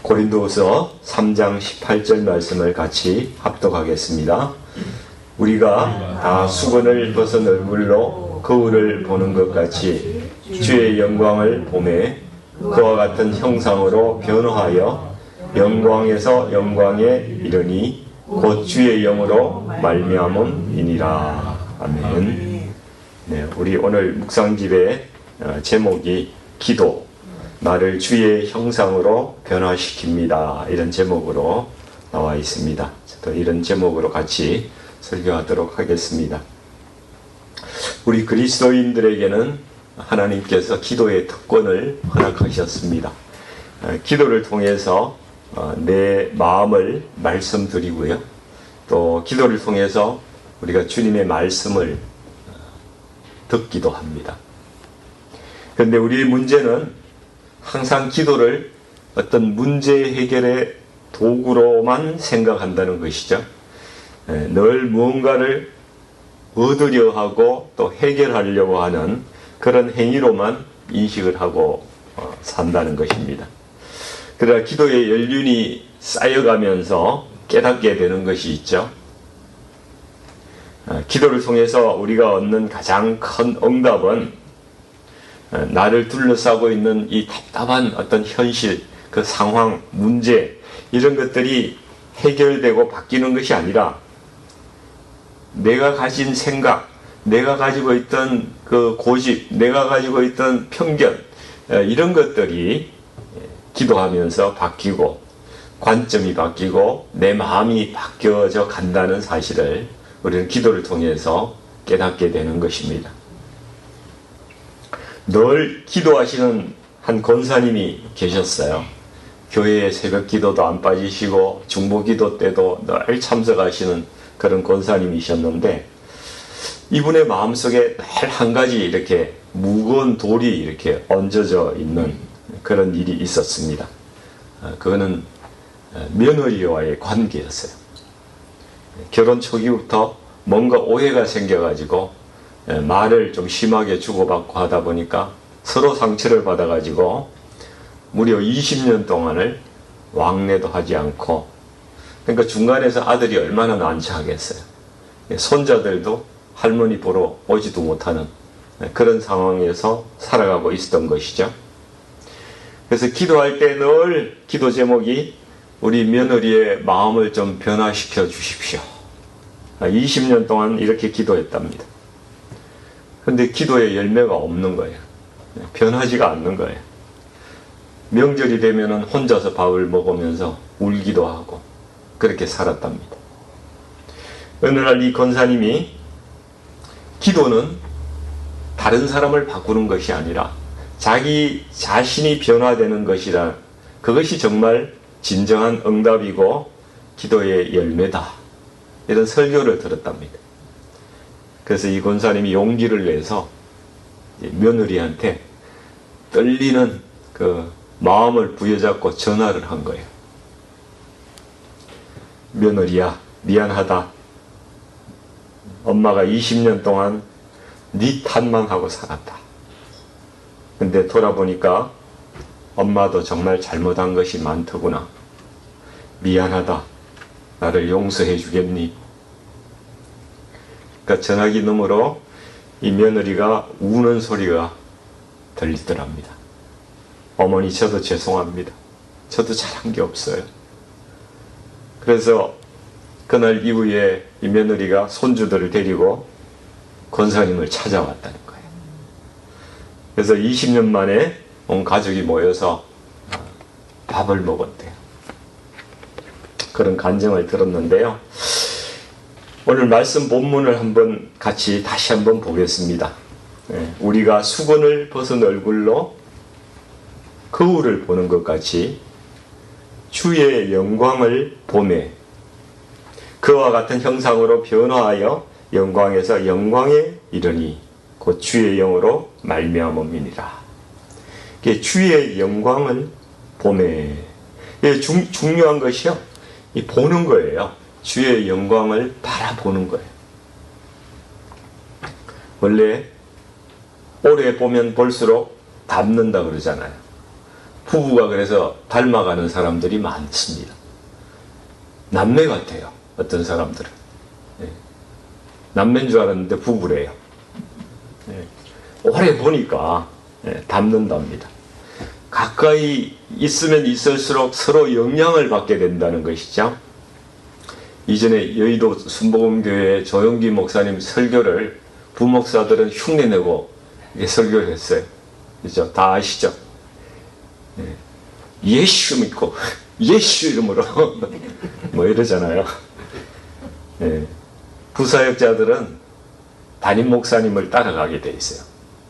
고린도후서 3장 18절 말씀을 같이 합독하겠습니다. 우리가 다 수건을 벗은 얼굴로 거울을 보는 것 같이 주의 영광을 보매 그와 같은 형상으로 변화하여 영광에서 영광에 이르니 곧 주의 영으로 말미암음이니라. 아멘. 네, 우리 오늘 묵상집의 제목이 기도, 나를 주의 형상으로 변화시킵니다. 이런 제목으로 나와 있습니다. 또 이런 제목으로 같이 설교하도록 하겠습니다. 우리 그리스도인들에게는 하나님께서 기도의 특권을 허락하셨습니다. 기도를 통해서 내 마음을 말씀드리고요. 또 기도를 통해서 우리가 주님의 말씀을 듣기도 합니다. 그런데 우리의 문제는 항상 기도를 어떤 문제 해결의 도구로만 생각한다는 것이죠. 늘 무언가를 얻으려 하고 또 해결하려고 하는 그런 행위로만 인식을 하고 산다는 것입니다. 그러나 기도의 연륜이 쌓여가면서 깨닫게 되는 것이 있죠. 기도를 통해서 우리가 얻는 가장 큰 응답은 나를 둘러싸고 있는 이 답답한 어떤 현실, 그 상황, 문제 이런 것들이 해결되고 바뀌는 것이 아니라 내가 가진 생각, 내가 가지고 있던 그 고집, 내가 가지고 있던 편견 이런 것들이 기도하면서 바뀌고 관점이 바뀌고 내 마음이 바뀌어져 간다는 사실을 우리는 기도를 통해서 깨닫게 되는 것입니다. 늘 기도하시는 한 권사님이 계셨어요. 교회에 새벽 기도도 안 빠지시고 중보 기도 때도 늘 참석하시는 그런 권사님이셨는데 이분의 마음속에 늘 한 가지 이렇게 무거운 돌이 이렇게 얹어져 있는 그런 일이 있었습니다. 그거는 며느리와의 관계였어요. 결혼 초기부터 뭔가 오해가 생겨가지고 말을 좀 심하게 주고받고 하다 보니까 서로 상처를 받아가지고 무려 20년 동안을 왕래도 하지 않고, 그러니까 중간에서 아들이 얼마나 난처하겠어요. 손자들도 할머니 보러 오지도 못하는 그런 상황에서 살아가고 있었던 것이죠. 그래서 기도할 때 늘 기도 제목이 우리 며느리의 마음을 좀 변화시켜 주십시오. 20년 동안 이렇게 기도했답니다. 그런데 기도의 열매가 없는 거예요. 변하지가 않는 거예요. 명절이 되면은 혼자서 밥을 먹으면서 울기도 하고 그렇게 살았답니다. 어느 날 이 권사님이 기도는 다른 사람을 바꾸는 것이 아니라 자기 자신이 변화되는 것이라, 그것이 정말 진정한 응답이고 기도의 열매다, 이런 설교를 들었답니다. 그래서 이 권사님이 용기를 내서 며느리한테 떨리는 그 마음을 부여잡고 전화를 한 거예요. 며느리야, 미안하다. 엄마가 20년 동안 네 탓만 하고 살았다. 근데 돌아보니까 엄마도 정말 잘못한 것이 많더구나. 미안하다. 나를 용서해 주겠니? 그러니까 전화기 너머로 이 며느리가 우는 소리가 들리더랍니다. 어머니, 저도 죄송합니다. 저도 잘한 게 없어요. 그래서 그날 이후에 이 며느리가 손주들을 데리고 권사님을 찾아왔다는 거예요. 그래서 20년 만에 온 가족이 모여서 밥을 먹었대요. 그런 간증을 들었는데요. 오늘 말씀 본문을 한번 같이 다시 한번 보겠습니다. 우리가 수건을 벗은 얼굴로 거울을 보는 것 같이 주의 영광을 보매 그와 같은 형상으로 변화하여 영광에서 영광에 이르니 곧 주의 영으로 말미암음이니라. 주의 영광을 보매, 중요한 것이요, 이 보는 거예요. 주의 영광을 바라보는 거예요. 원래 오래 보면 볼수록 닮는다 그러잖아요. 부부가 그래서 닮아가는 사람들이 많습니다. 남매 같아요. 어떤 사람들은. 예. 남매인 줄 알았는데 부부래요. 예. 오래 보니까 닮는답니다. 가까이 있으면 있을수록 서로 영향을 받게 된다는 것이죠. 이전에 여의도 순복음교회 조용기 목사님 설교를 부목사들은 흉내내고 설교를 했어요. 그죠? 다 아시죠? 예수 믿고 예수 이름으로 뭐 이러잖아요. 부사역자들은 담임 목사님을 따라가게 돼 있어요.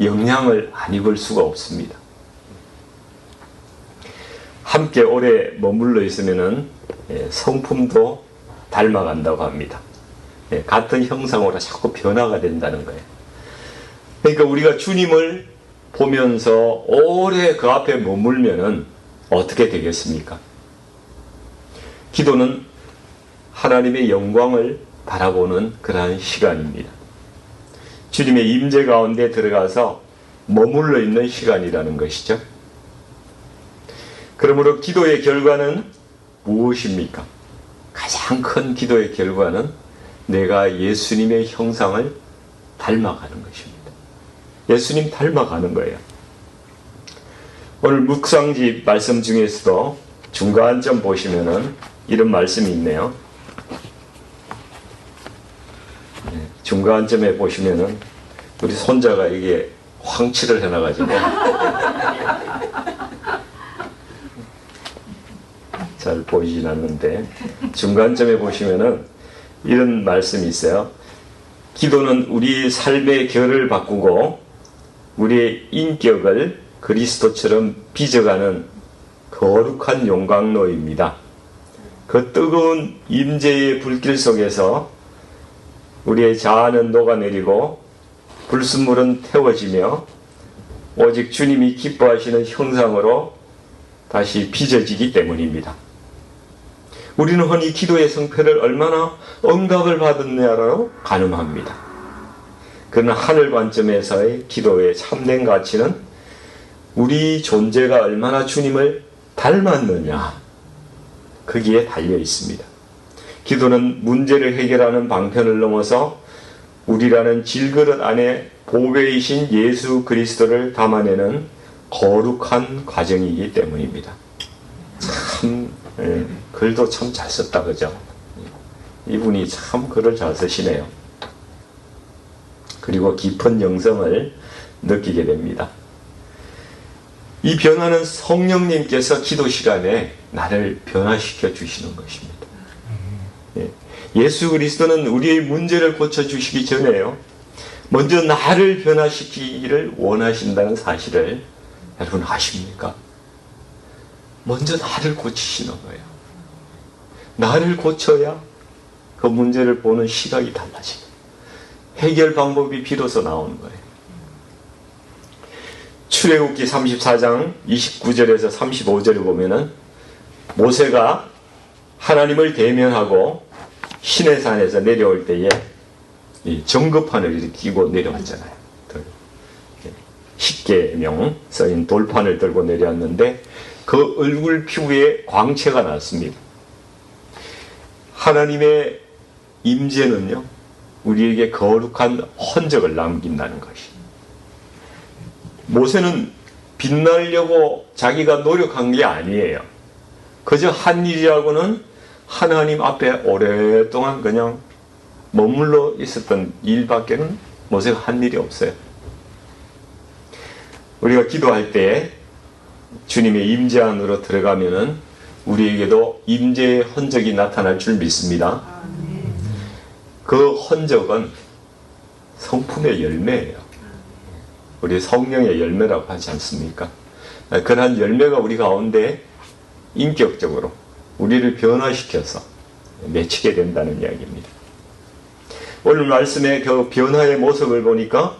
영향을 안 입을 수가 없습니다. 함께 오래 머물러 있으면은 성품도 닮아간다고 합니다. 같은 형상으로 자꾸 변화가 된다는 거예요. 그러니까 우리가 주님을 보면서 오래 그 앞에 머물면은 어떻게 되겠습니까? 기도는 하나님의 영광을 바라보는 그러한 시간입니다. 주님의 임재 가운데 들어가서 머물러 있는 시간이라는 것이죠. 그러므로 기도의 결과는 무엇입니까? 가장 큰 기도의 결과는 내가 예수님의 형상을 닮아가는 것입니다. 예수님 닮아가는 거예요. 오늘 묵상집 말씀 중에서도 중간점 보시면은 이런 말씀이 있네요. 중간점에 보시면은 우리 손자가 이게 황치를 해놔가지고 잘 보이진 않는데 중간점에 보시면은 이런 말씀이 있어요. 기도는 우리 삶의 결을 바꾸고 우리의 인격을 그리스도처럼 빚어가는 거룩한 용광로입니다. 그 뜨거운 임재의 불길 속에서 우리의 자아는 녹아내리고 불순물은 태워지며 오직 주님이 기뻐하시는 형상으로 다시 빚어지기 때문입니다. 우리는 흔히 기도의 성패를 얼마나 응답을 받았냐로 가늠합니다. 그러나 하늘 관점에서의 기도의 참된 가치는 우리 존재가 얼마나 주님을 닮았느냐, 거기에 달려 있습니다. 기도는 문제를 해결하는 방편을 넘어서 우리라는 질그릇 안에 보배이신 예수 그리스도를 담아내는 거룩한 과정이기 때문입니다. 참 글도 참 잘 썼다, 그죠? 이분이 참 글을 잘 쓰시네요. 그리고 깊은 영성을 느끼게 됩니다. 이 변화는 성령님께서 기도 시간에 나를 변화시켜 주시는 것입니다. 예수 그리스도는 우리의 문제를 고쳐주시기 전에요, 먼저 나를 변화시키기를 원하신다는 사실을 여러분 아십니까? 먼저 나를 고치시는 거예요. 나를 고쳐야 그 문제를 보는 시각이 달라지고 해결 방법이 비로소 나오는 거예요. 출애굽기 34장 29절에서 35절을 보면은 모세가 하나님을 대면하고 시내산에서 내려올 때에 이 정거판을 이렇게 끼고 내려왔잖아요. 십계명 써인 돌판을 들고 내려왔는데 그 얼굴 피부에 광채가 났습니다. 하나님의 임재는요, 우리에게 거룩한 흔적을 남긴다는 것이. 모세는 빛나려고 자기가 노력한 게 아니에요. 그저 한 일이라고는 하나님 앞에 오랫동안 그냥 머물러 있었던 일밖에는 모세가 한 일이 없어요. 우리가 기도할 때 주님의 임재 안으로 들어가면은 우리에게도 임재의 흔적이 나타날 줄 믿습니다. 그 흔적은 성품의 열매예요. 우리 성령의 열매라고 하지 않습니까? 그러한 열매가 우리 가운데 인격적으로 우리를 변화시켜서 맺히게 된다는 이야기입니다. 오늘 말씀의 그 변화의 모습을 보니까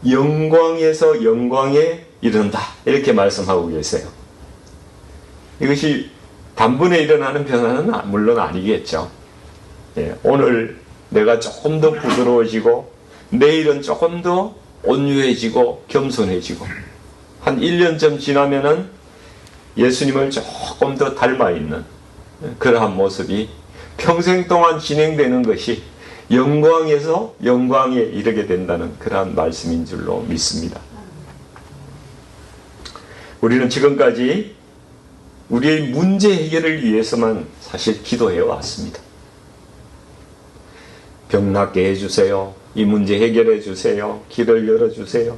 영광에서 영광에 이른다, 이렇게 말씀하고 계세요. 이것이 단번에 일어나는 변화는 물론 아니겠죠. 오늘 내가 조금 더 부드러워지고 내일은 조금 더 온유해지고 겸손해지고 한 1년쯤 지나면은 예수님을 조금 더 닮아 있는 그러한 모습이 평생 동안 진행되는 것이 영광에서 영광에 이르게 된다는 그러한 말씀인 줄로 믿습니다. 우리는 지금까지 우리의 문제 해결을 위해서만 사실 기도해 왔습니다. 병 낫게 해주세요. 이 문제 해결해 주세요. 길을 열어주세요.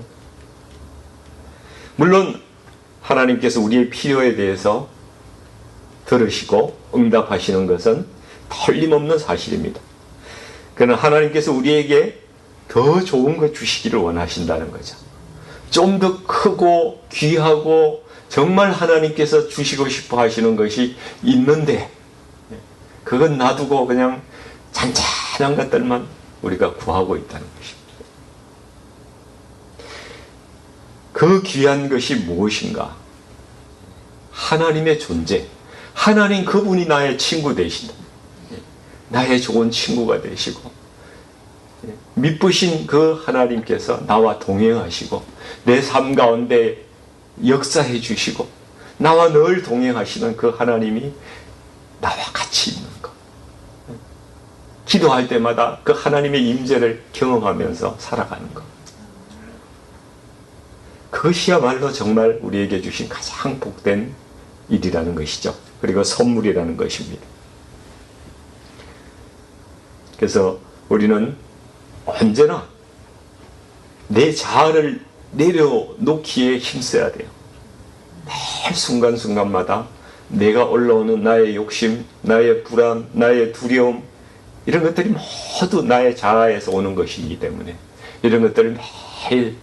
물론 하나님께서 우리의 필요에 대해서 들으시고 응답하시는 것은 틀림없는 사실입니다. 그러나 하나님께서 우리에게 더 좋은 것 주시기를 원하신다는 거죠. 좀 더 크고 귀하고 정말 하나님께서 주시고 싶어 하시는 것이 있는데 그건 놔두고 그냥 잔잔한 것들만 우리가 구하고 있다는 것입니다. 그 귀한 것이 무엇인가? 하나님의 존재. 하나님 그분이 나의 친구 되신다. 나의 좋은 친구가 되시고 미쁘신 그 하나님께서 나와 동행하시고 내 삶 가운데 역사해 주시고 나와 늘 동행하시는 그 하나님이 나와 같이 있는 것. 기도할 때마다 그 하나님의 임재를 경험하면서 살아가는 것. 그것이야말로 정말 우리에게 주신 가장 복된 일이라는 것이죠. 그리고 선물이라는 것입니다. 그래서 우리는 언제나 내 자아를 내려놓기에 힘써야 돼요. 매 순간순간마다 내가 올라오는 나의 욕심, 나의 불안, 나의 두려움 이런 것들이 모두 나의 자아에서 오는 것이기 때문에 이런 것들을 매일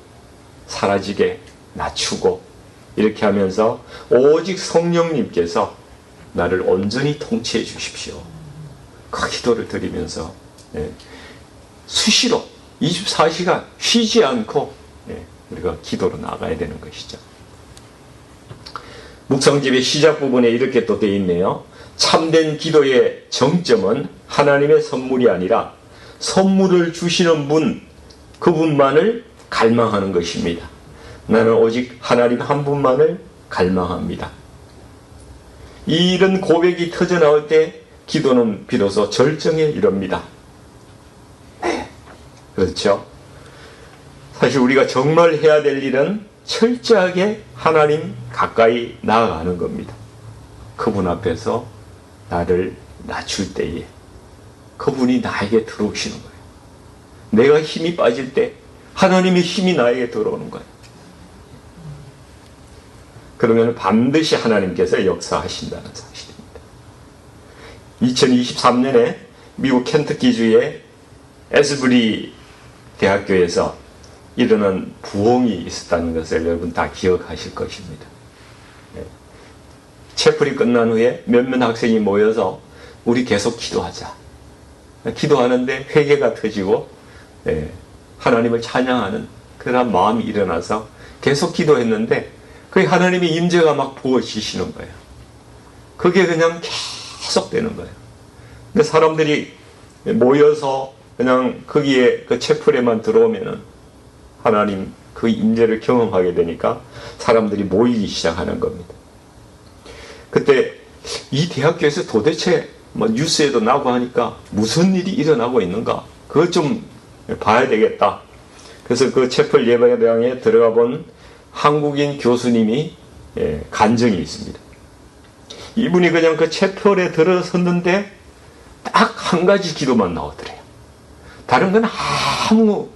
사라지게 낮추고 이렇게 하면서 오직 성령님께서 나를 온전히 통치해 주십시오. 그 기도를 드리면서 수시로 24시간 쉬지 않고 우리가 기도로 나가야 되는 것이죠. 묵상집의 시작 부분에 이렇게 또 되어 있네요. 참된 기도의 정점은 하나님의 선물이 아니라 선물을 주시는 분, 그분만을 갈망하는 것입니다. 나는 오직 하나님 한 분만을 갈망합니다. 이런 고백이 터져나올 때 기도는 비로소 절정에 이릅니다. 그렇죠? 사실 우리가 정말 해야 될 일은 철저하게 하나님 가까이 나아가는 겁니다. 그분 앞에서 나를 낮출 때에 그분이 나에게 들어오시는 거예요. 내가 힘이 빠질 때 하나님의 힘이 나에게 들어오는 거예요. 그러면 반드시 하나님께서 역사하신다는 사실입니다. 2023년에 미국 켄터키주의 에스브리 대학교에서 일어난 부흥이 있었다는 것을 여러분 다 기억하실 것입니다. 채플이 끝난 후에 몇몇 학생이 모여서 우리 계속 기도하자. 기도하는데 회개가 터지고 하나님을 찬양하는 그런 마음이 일어나서 계속 기도했는데 그 하나님의 임재가 막 부어지시는 거예요. 그게 그냥 계속 되는 거예요. 근데 사람들이 모여서 그냥 거기에 그 채플에만 들어오면은 하나님 그 임재를 경험하게 되니까 사람들이 모이기 시작하는 겁니다. 그때 이 대학교에서 도대체 뭐 뉴스에도 나고 하니까 무슨 일이 일어나고 있는가? 그걸 좀 봐야 되겠다. 그래서 그 채플 예배당에 들어가 본 한국인 교수님이 간증이 있습니다. 이분이 그냥 그 채플에 들어섰는데 딱 한 가지 기도만 나오더래요. 다른 건 아무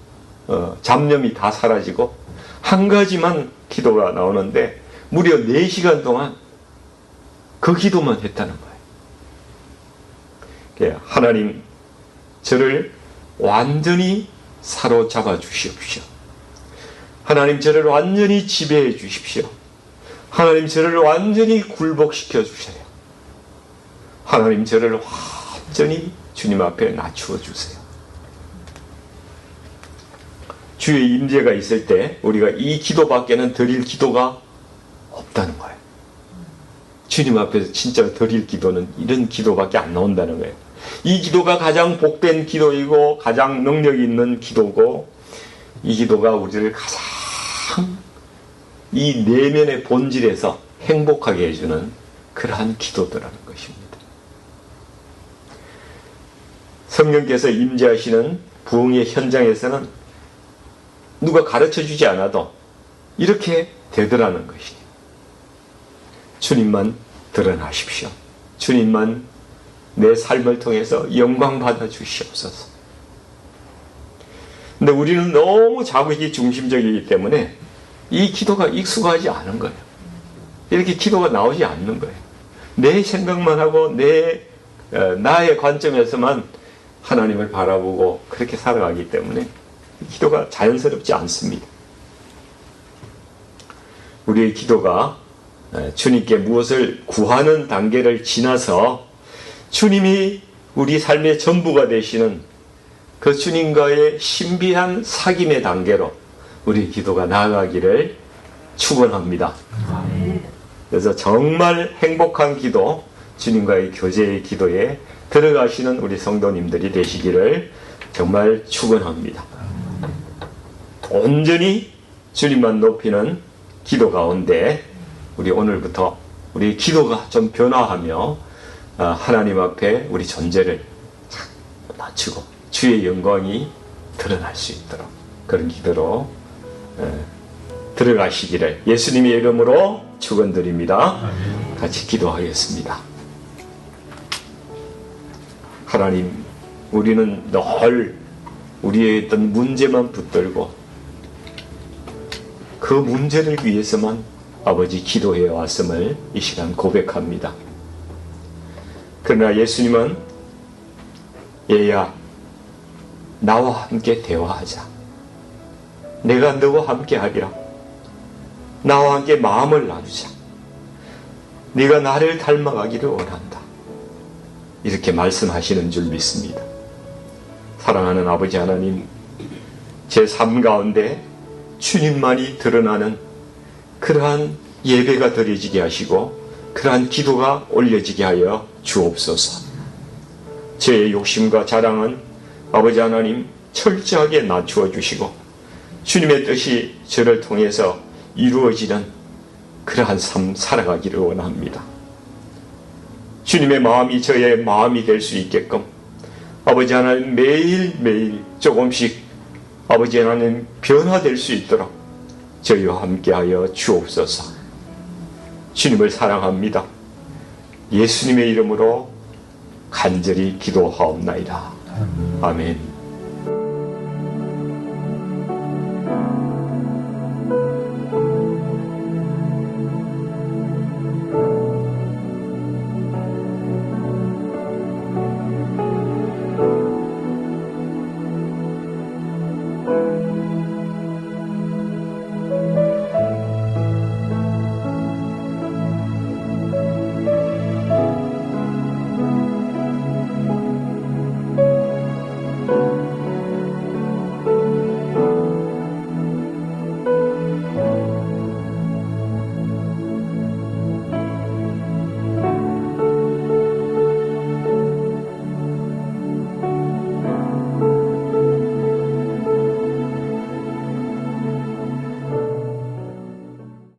잡념이 다 사라지고 한 가지만 기도가 나오는데 무려 4시간 동안 그 기도만 했다는 거예요. 하나님 저를 완전히 사로잡아 주시옵시오. 하나님 저를 완전히 지배해 주십시오. 하나님 저를 완전히 굴복시켜 주세요. 하나님 저를 완전히 주님 앞에 낮추어 주세요. 주의 임재가 있을 때 우리가 이 기도밖에는 드릴 기도가 없다는 거예요. 주님 앞에서 진짜 드릴 기도는 이런 기도밖에 안 나온다는 거예요. 이 기도가 가장 복된 기도이고 가장 능력 있는 기도고 이 기도가 우리를 가장 이 내면의 본질에서 행복하게 해주는 그러한 기도더라는 것입니다. 성령께서 임재하시는 부흥의 현장에서는 누가 가르쳐주지 않아도 이렇게 되더라는 것이에요. 주님만 드러나십시오. 주님만 내 삶을 통해서 영광 받아 주시옵소서. 근데 우리는 너무 자기 중심적이기 때문에 이 기도가 익숙하지 않은 거예요. 이렇게 기도가 나오지 않는 거예요. 내 생각만 하고 나의 관점에서만 하나님을 바라보고 그렇게 살아가기 때문에 기도가 자연스럽지 않습니다. 우리의 기도가 주님께 무엇을 구하는 단계를 지나서 주님이 우리 삶의 전부가 되시는 그 주님과의 신비한 사귐의 단계로 우리 기도가 나아가기를 축원합니다. 그래서 정말 행복한 기도, 주님과의 교제의 기도에 들어가시는 우리 성도님들이 되시기를 정말 축원합니다. 온전히 주님만 높이는 기도 가운데 우리 오늘부터 우리 기도가 좀 변화하며 하나님 앞에 우리 존재를 낮추고 주의 영광이 드러날 수 있도록 그런 기도로 들어가시기를 예수님의 이름으로 축원드립니다. 같이 기도하겠습니다. 하나님, 우리는 늘 우리의 어떤 문제만 붙들고 그 문제를 위해서만 아버지 기도해 왔음을 이 시간 고백합니다. 그러나 예수님은 얘야, 나와 함께 대화하자. 내가 너와 함께 하리라. 나와 함께 마음을 나누자. 네가 나를 닮아가기를 원한다. 이렇게 말씀하시는 줄 믿습니다. 사랑하는 아버지 하나님, 제 삶 가운데 주님만이 드러나는 그러한 예배가 드려지게 하시고 그러한 기도가 올려지게 하여 주옵소서. 제 욕심과 자랑은 아버지 하나님 철저하게 낮추어 주시고 주님의 뜻이 저를 통해서 이루어지는 그러한 삶 살아가기를 원합니다. 주님의 마음이 저의 마음이 될 수 있게끔 아버지 하나님 매일매일 조금씩 아버지 하나님 변화될 수 있도록 저희와 함께하여 주옵소서. 주님을 사랑합니다. 예수님의 이름으로 간절히 기도하옵나이다. 아멘.